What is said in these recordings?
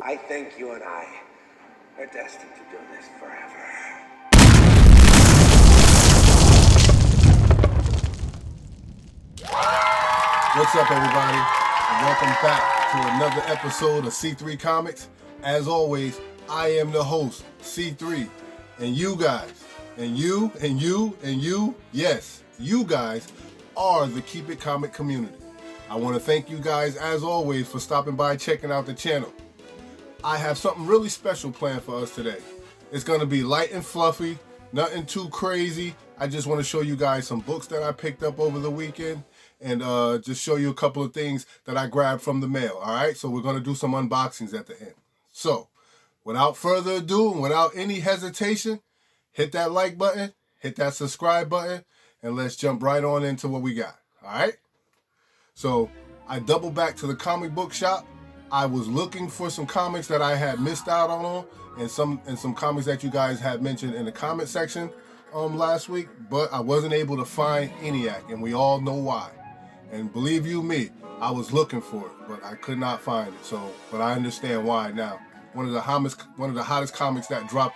I think you and I are destined to do this forever. What's up, everybody? And welcome back to another episode of C3 Comics. As always, I am the host, C3. And you guys, and you, yes, you guys are the Keep It Comic community. I want to thank you guys, as always, for stopping by, checking out the channel. I have something really special planned for us today. It's going to be light and fluffy, nothing too crazy. I just want to show you guys some books that I picked up over the weekend and just show you a couple of things that I grabbed from the mail, all right? So we're going to do some unboxings at the end. So, without further ado and without any hesitation, hit that like button, hit that subscribe button, and let's jump right on into what we got, all right? So, I doubled back to the comic book shop. I was looking for some comics that I had missed out on and some comics that you guys had mentioned in the comment section last week, but I wasn't able to find ENIAC, and we all know why. And believe you me, I was looking for it, but I could not find it. So, but I understand why now. One of the hottest comics that dropped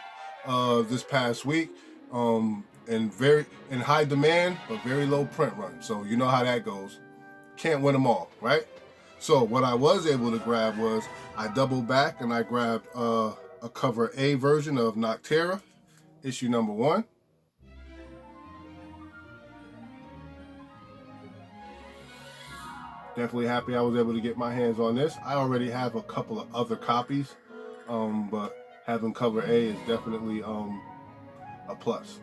this past week, and in high demand, but very low print run. So you know how that goes. Can't win them all, right? So what I was able to grab was I doubled back and I grabbed a cover A version of Noctera, issue number 1. Definitely happy I was able to get my hands on this. I already have a couple of other copies, but having cover A is definitely a plus.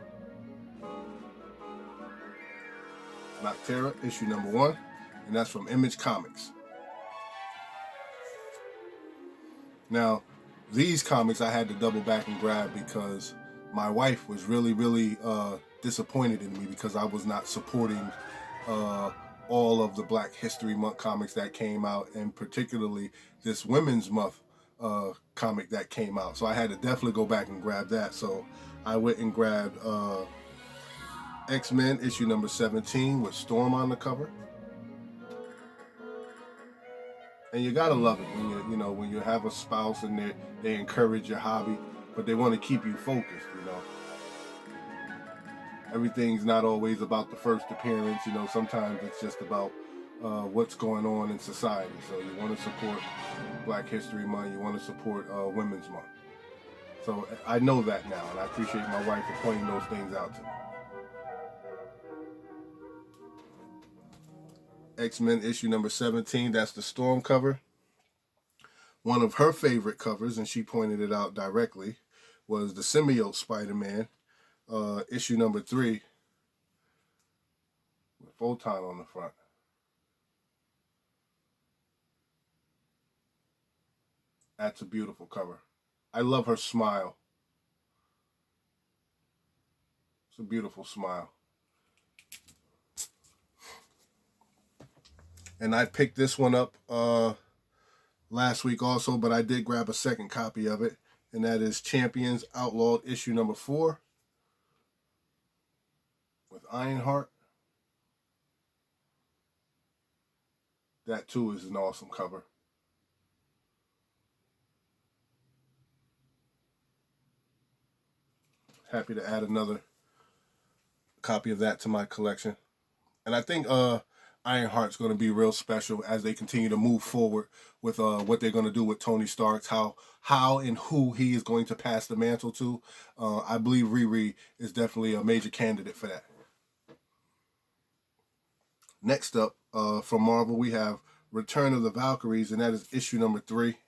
Noctera, issue number 1, and that's from Image Comics. Now, these comics I had to double back and grab because my wife was really disappointed in me because I was not supporting all of the Black History Month comics that came out, and particularly this Women's Month comic that came out. So I had to definitely go back and grab that. So I went and grabbed X-Men issue number 17 with Storm on the cover. And you gotta love it when when you have a spouse and they encourage your hobby, but they want to keep you focused. Everything's not always about the first appearance. Sometimes it's just about what's going on in society. So you want to support Black History Month. You want to support Women's Month. So I know that now, and I appreciate my wife for pointing those things out to me. X-Men issue number 17, that's the Storm cover. One of her favorite covers, and she pointed it out directly, was the Symbiote Spider-Man, issue number 3, with Photon on the front. That's a beautiful cover. I love her smile. It's a beautiful smile. And I picked this one up last week also, but I did grab a second copy of it, and that is Champions Outlawed issue number 4 with Ironheart. That too is an awesome cover. Happy to add another copy of that to my collection. And I think Ironheart's going to be real special as they continue to move forward with what they're going to do with Tony Stark, how and who he is going to pass the mantle to. I believe Riri is definitely a major candidate for that. Next up, from Marvel, we have Return of the Valkyries, and that is issue number 3.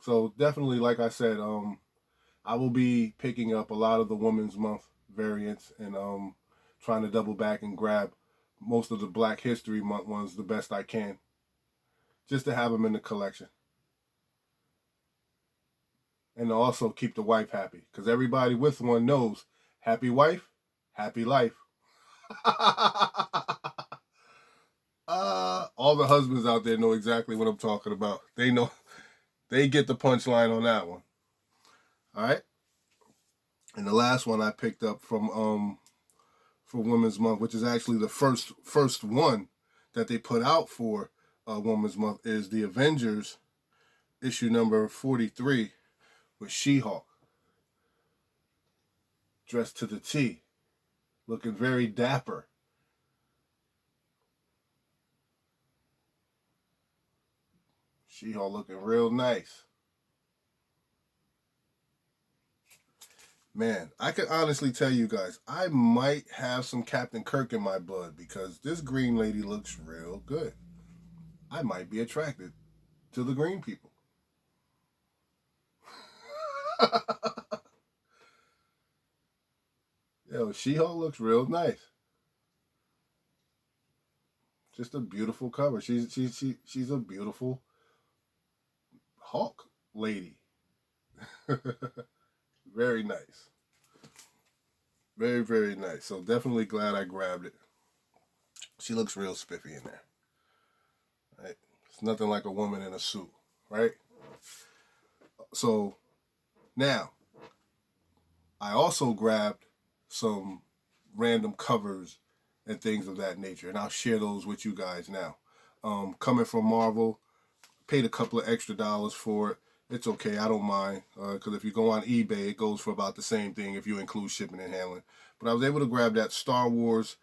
So definitely, like I said, I will be picking up a lot of the Women's Month variants and trying to double back and grab most of the Black History Month ones the best I can, just to have them in the collection. And to also keep the wife happy, because everybody with one knows, happy wife, happy life. All the husbands out there know exactly what I'm talking about. They know, they get the punchline on that one. All right. And the last one I picked up from for Women's Month, which is actually the first one that they put out for Women's Month, is the Avengers issue number 43 with She-Hulk, dressed to the T, looking very dapper. She-Hulk looking real nice. Man, I can honestly tell you guys, I might have some Captain Kirk in my blood because this green lady looks real good. I might be attracted to the green people. Yo, She-Hulk looks real nice. Just a beautiful cover. She's a beautiful Hulk lady. Very nice. Very, very nice. So definitely glad I grabbed it. She looks real spiffy in there. Right? It's nothing like a woman in a suit, right? So now, I also grabbed some random covers and things of that nature, and I'll share those with you guys now. Coming from Marvel, paid a couple of extra dollars for it. It's okay, I don't mind, because if you go on eBay, it goes for about the same thing if you include shipping and handling. But I was able to grab that Star Wars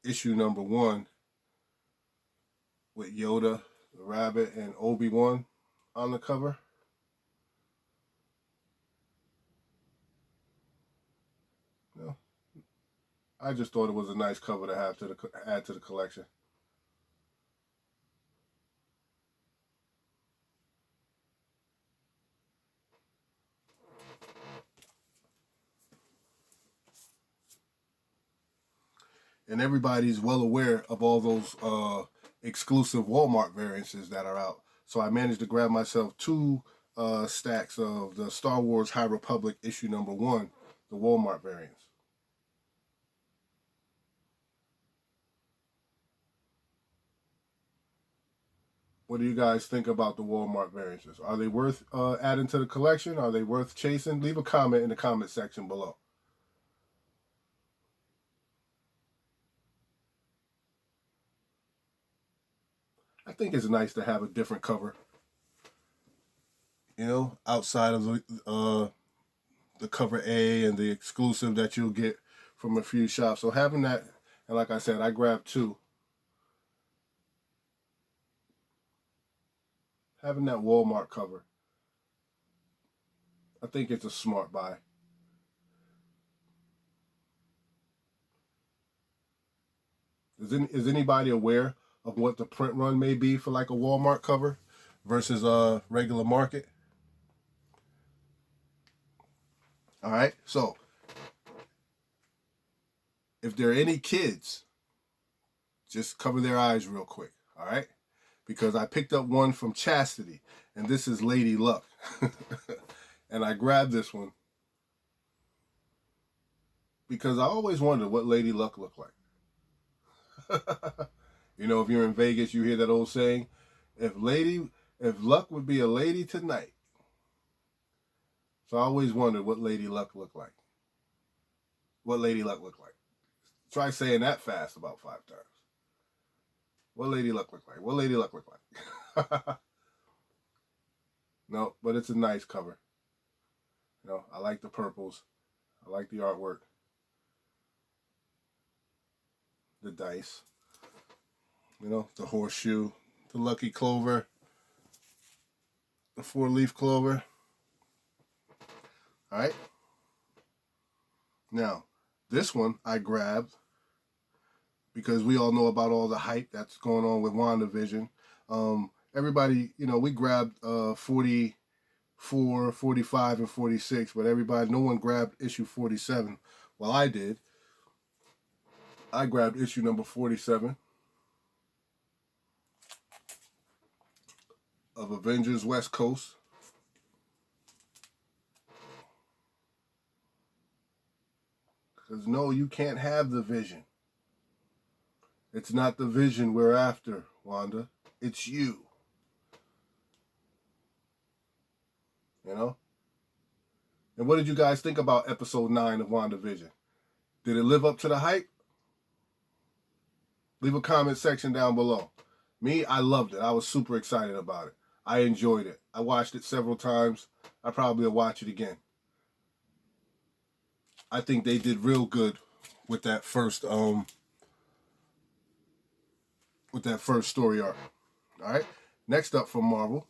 issue number 1 with Yoda, the rabbit, and Obi-Wan on the cover. No, I just thought it was a nice cover to have to add to the collection. And everybody's well aware of all those exclusive Walmart variances that are out. So I managed to grab myself 2 stacks of the Star Wars High Republic issue number 1, the Walmart variants. What do you guys think about the Walmart variances? Are they worth adding to the collection? Are they worth chasing? Leave a comment in the comment section below. I think it's nice to have a different cover. You know, outside of the cover A and the exclusive that you'll get from a few shops. So having that, and like I said, I grabbed 2. Having that Walmart cover, I think it's a smart buy. Is anybody aware of what the print run may be for like a Walmart cover versus a regular market? All right, so if there are any kids, just cover their eyes real quick, all right? Because I picked up one from Chastity, and this is Lady Luck. And I grabbed this one because I always wondered what Lady Luck looked like. You know, if you're in Vegas, you hear that old saying, if Luck would be a lady tonight. So I always wondered what Lady Luck looked like. What Lady Luck looked like. Try saying that fast about 5 times. What Lady Luck look like? What Lady Luck look like? No, but it's a nice cover. You know, I like the purples. I like the artwork. The dice. You know, the horseshoe. The lucky clover. The 4-leaf clover. Alright. Now, this one I grabbed because we all know about all the hype that's going on with WandaVision. Everybody, you know, we grabbed 44, 45, and 46, but no one grabbed issue 47. Well, I did. I grabbed issue number 47 of Avengers West Coast. Because no, you can't have the Vision. It's not the Vision we're after, Wanda. It's you. You know? And what did you guys think about episode 9 of WandaVision? Did it live up to the hype? Leave a comment section down below. Me, I loved it. I was super excited about it. I enjoyed it. I watched it several times. I probably will watch it again. I think they did real good with that first story arc. All right. Next up from Marvel,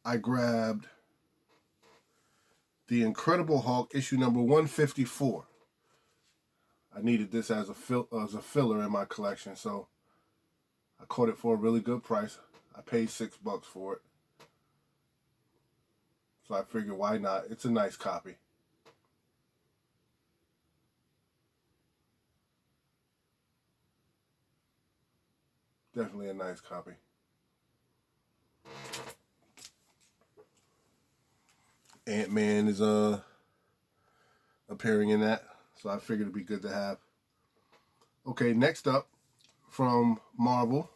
I grabbed The Incredible Hulk issue number 154. I needed this as a filler in my collection, so I caught it for a really good price. I paid $6 for it. So I figured, why not? It's a nice copy. Definitely a nice copy. Ant-Man is appearing in that, so I figured it'd be good to have. Okay, next up from Marvel,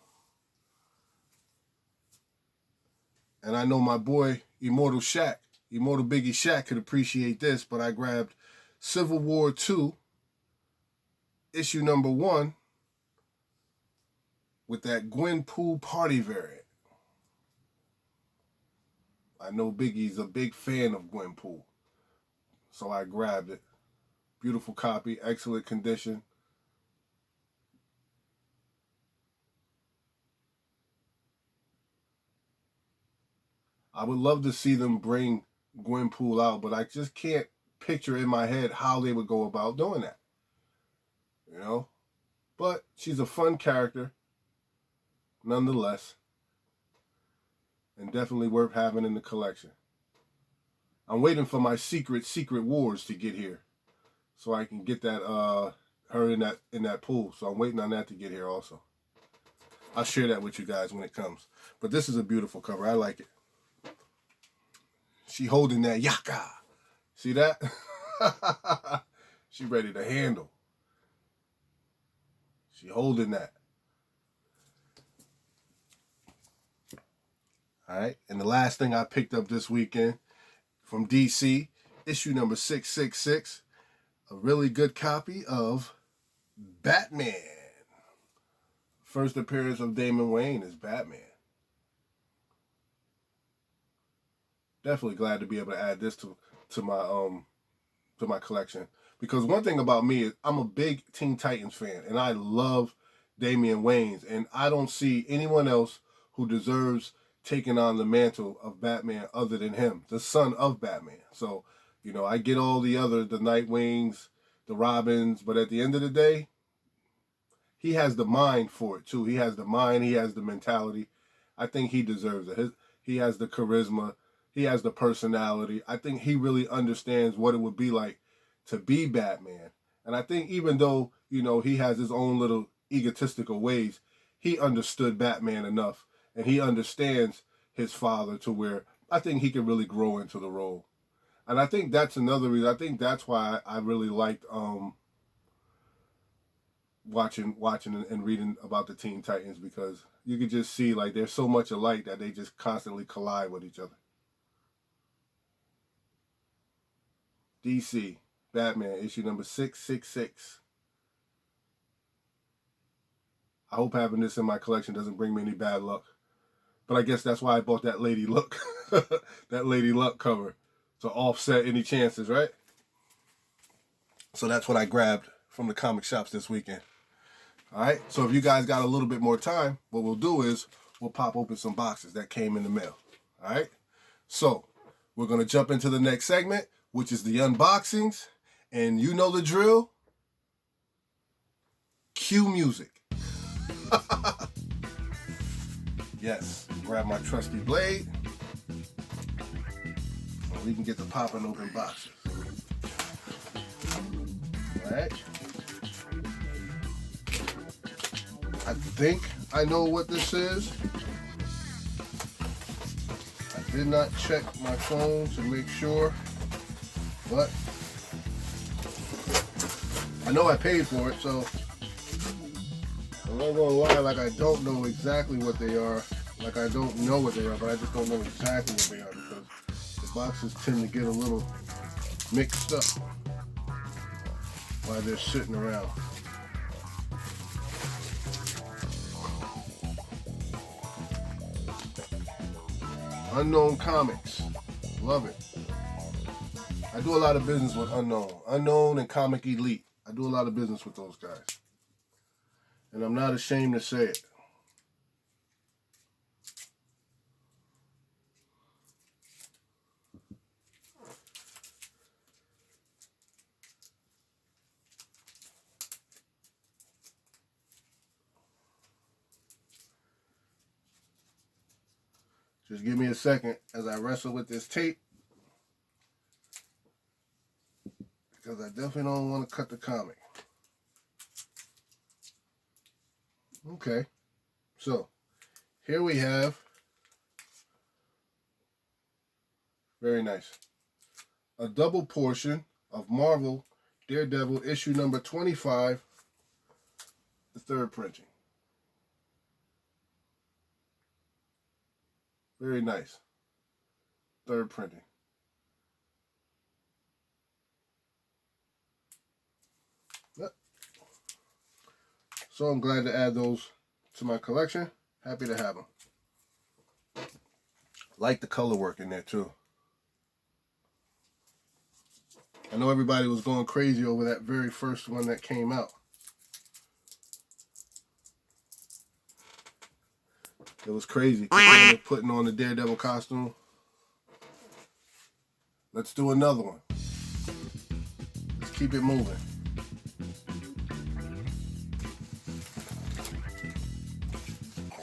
and I know my boy Immortal Biggie Shaq could appreciate this, but I grabbed Civil War 2, issue number 1, with that Gwenpool party variant. I know Biggie's a big fan of Gwenpool, so I grabbed it. Beautiful copy, excellent condition. I would love to see them bring Gwenpool out, but I just can't picture in my head how they would go about doing that. You know? But she's a fun character, nonetheless, and definitely worth having in the collection. I'm waiting for my Secret Wars to get here, so I can get that her in that pool. So I'm waiting on that to get here also. I'll share that with you guys when it comes. But this is a beautiful cover. I like it. She holding that yaka. See that? She ready to handle. She holding that. All right. And the last thing I picked up this weekend from DC, issue number 666, a really good copy of Batman. First appearance of Damian Wayne as Batman. Definitely glad to be able to add this to my collection, because one thing about me is I'm a big Teen Titans fan, and I love Damian Wayans, and I don't see anyone else who deserves taking on the mantle of Batman other than him, the son of Batman. So, you know, I get all the Nightwings, the Robins, but at the end of the day, he has the mind for it too. He has the mind, he has the mentality. I think he deserves it. He has the charisma. He has the personality. I think he really understands what it would be like to be Batman. And I think even though, you know, he has his own little egotistical ways, he understood Batman enough. And he understands his father to where I think he can really grow into the role. And I think that's another reason. I think that's why I really liked watching and reading about the Teen Titans, because you could just see like there's so much alike that they just constantly collide with each other. DC, Batman, issue number 666. I hope having this in my collection doesn't bring me any bad luck. But I guess that's why I bought that Lady Luck, that Lady Luck cover, to offset any chances, right? So that's what I grabbed from the comic shops this weekend. All right, so if you guys got a little bit more time, what we'll do is we'll pop open some boxes that came in the mail. All right, so we're going to jump into the next segment, which is the unboxings. And you know the drill. Cue music. Yes, grab my trusty blade. So we can get the popping open boxes. All right. I think I know what this is. I did not check my phone to make sure, but I know I paid for it, so I'm not gonna lie, like I don't know exactly what they are. Like I don't know what they are, but I just don't know exactly what they are because the boxes tend to get a little mixed up while they're sitting around. Unknown Comics. Love it. I do a lot of business with Unknown and Comic Elite. I do a lot of business with those guys. And I'm not ashamed to say it. Just give me a second as I wrestle with this tape, because I definitely don't want to cut the comic. Okay, so here we have, very nice, a double portion of Marvel Daredevil issue number 25, the third printing. Very nice. Third printing. Yep. So I'm glad to add those to my collection. Happy to have them. Like the color work in there too. I know everybody was going crazy over that very first one that came out. It was crazy. Putting on the Daredevil costume. Let's do another one. Let's keep it moving.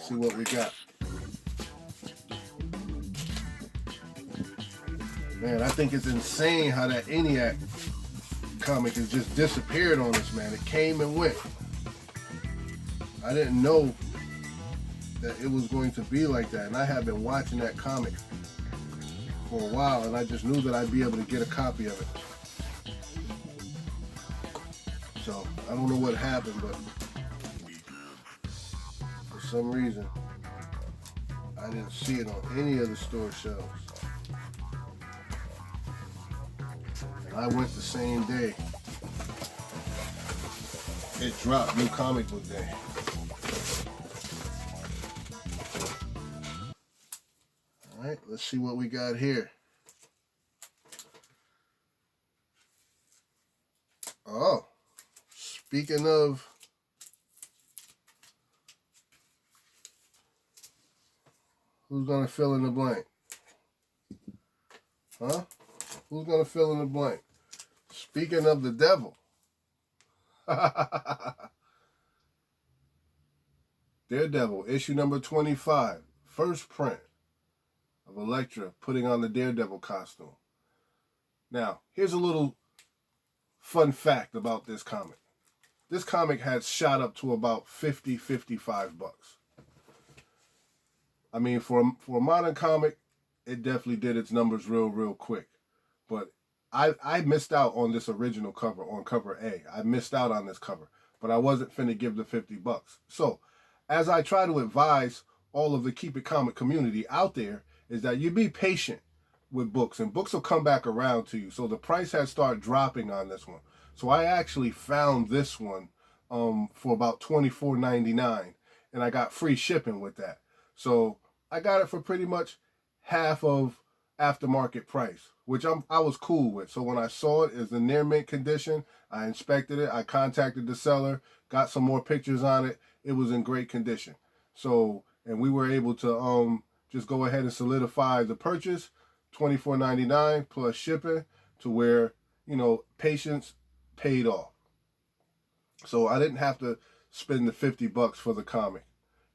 See what we got. Man, I think it's insane how that ENIAC comic has just disappeared on us, man. It came and went. I didn't know that it was going to be like that, and I have been watching that comic for a while, and I just knew that I'd be able to get a copy of it. So I don't know what happened, but for some reason I didn't see it on any of the store shelves. And I went the same day it dropped, New Comic Book Day. All right, let's see what we got here. Oh, speaking of who's gonna fill in the blank? Huh? Who's gonna fill in the blank? Speaking of the devil. Daredevil, issue number 25. First print of Elektra putting on the Daredevil costume. Now, here's a little fun fact about this comic. This comic has shot up to about $50-$55. I mean, for a modern comic, it definitely did its numbers real quick. But I missed out on this original cover, on cover A. I missed out on this cover, but I wasn't finna give the $50. So, as I try to advise all of the Keep It Comic community out there, is that you be patient with books, and books will come back around to you. So the price has started dropping on this one. So I actually found this one for about $24.99, and I got free shipping with that. So I got it for pretty much half of aftermarket price, which I was cool with. So when I saw it as in near mint condition, I inspected it. I contacted the seller, got some more pictures on it. It was in great condition. So, and we were able to just go ahead and solidify the purchase, $24.99 plus shipping, to where, you know, patience paid off. So I didn't have to spend the $50 for the comic,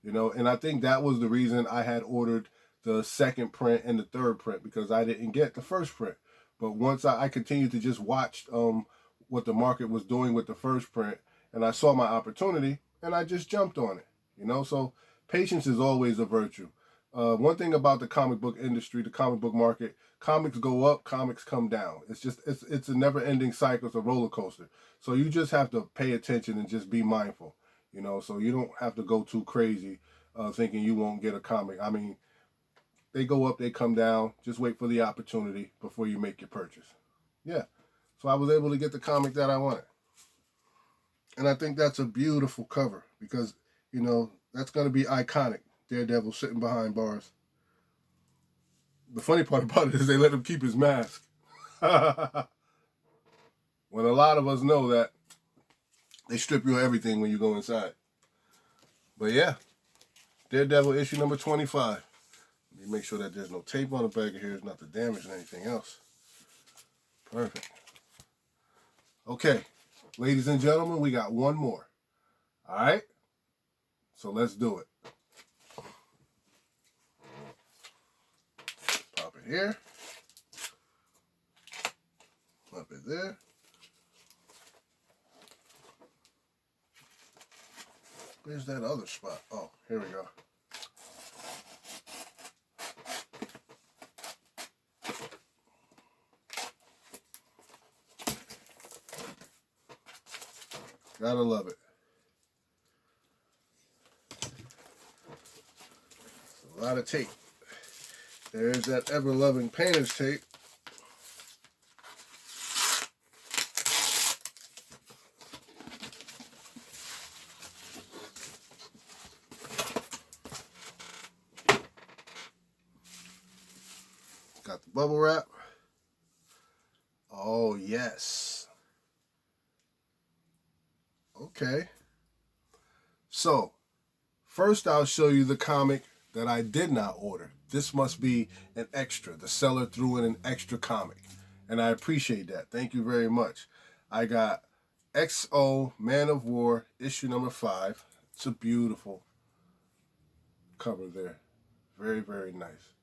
you know, and I think that was the reason I had ordered the second print and the third print, because I didn't get the first print. But once I continued to just watch what the market was doing with the first print, and I saw my opportunity, and I just jumped on it, you know. So patience is always a virtue. One thing about the comic book industry, the comic book market, comics go up, comics come down. It's a never-ending cycle. It's a roller coaster. So you just have to pay attention and just be mindful, you know. So you don't have to go too crazy thinking you won't get a comic. I mean, they go up, they come down. Just wait for the opportunity before you make your purchase. Yeah. So I was able to get the comic that I wanted. And I think that's a beautiful cover because, you know, that's going to be iconic. Daredevil sitting behind bars. the funny part about it is they let him keep his mask. When a lot of us know that they strip you of everything when you go inside. But yeah, Daredevil issue number 25. Let me make sure that there's no tape on the back of here. It's not to damage anything else. Perfect. Okay, ladies and gentlemen, we got one more. All right? So let's do it. Pop it here. Pop it there. Where's that other spot? Oh, here we go. Gotta love it. It's a lot of tape. There's that ever-loving painter's tape. Got the bubble wrap. Oh, yes. Okay. So, first I'll show you the comic that I did not order. This must be an extra. The seller threw in an extra comic. And I appreciate that. Thank you very much. I got XO Man of War, issue number 5. It's a beautiful cover there. Very, very nice.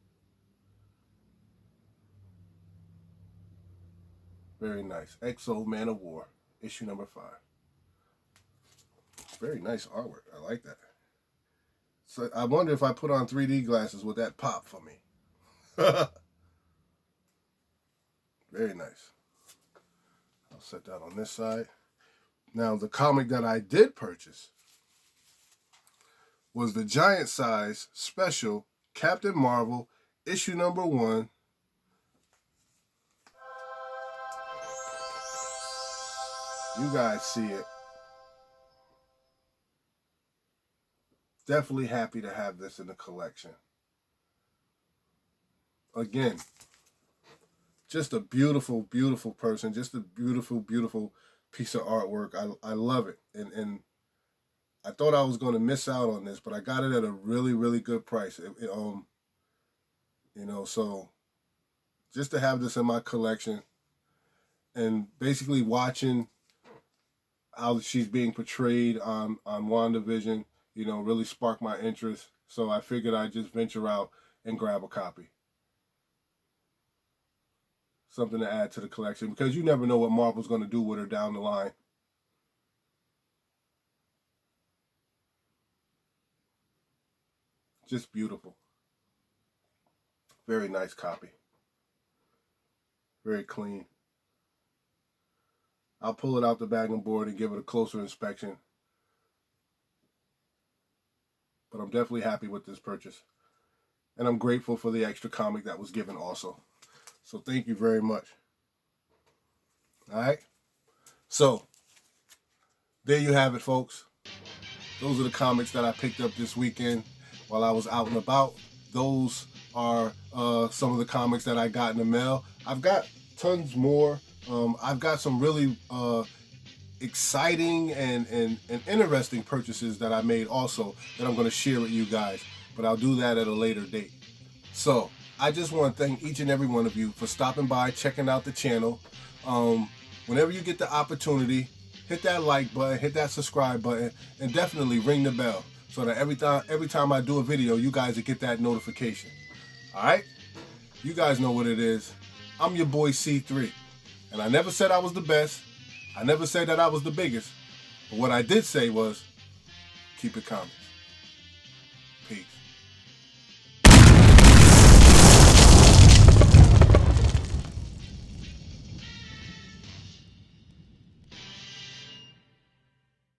Very nice. XO Man of War, issue number 5. Very nice artwork. I like that. So I wonder if I put on 3D glasses, would that pop for me? Very nice. I'll set that on this side. Now, the comic that I did purchase was the giant size special Captain Marvel, issue number 1. You guys see it. Definitely happy to have this in the collection. Again, just a beautiful, beautiful person. Just a beautiful, beautiful piece of artwork. I love it. And I thought I was going to miss out on this, but I got it at a really, really good price. You know, so just to have this in my collection and basically watching how she's being portrayed on WandaVision, you know, really sparked my interest. So I figured I'd just venture out and grab a copy. Something to add to the collection, because you never know what Marvel's going to do with her down the line. Just beautiful. Very nice copy. Very clean. I'll pull it out the bag and board and give it a closer inspection. But I'm definitely happy with this purchase. And I'm grateful for the extra comic that was given also. So thank you very much. Alright? So, there you have it, folks. Those are the comics that I picked up this weekend while I was out and about. Those are some of the comics that I got in the mail. I've got tons more. I've got some really exciting and interesting purchases that I made also that I'm going to share with you guys, but I'll do that at a later date. So I just want to thank each and every one of you for stopping by, checking out the channel. Whenever you get the opportunity, hit that like button, hit that subscribe button, and definitely ring the bell so that every time I do a video, you guys will get that notification. All right? You guys know what it is. I'm your boy C3, and I never said I was the best. I never said that I was the biggest, but what I did say was, keep it common.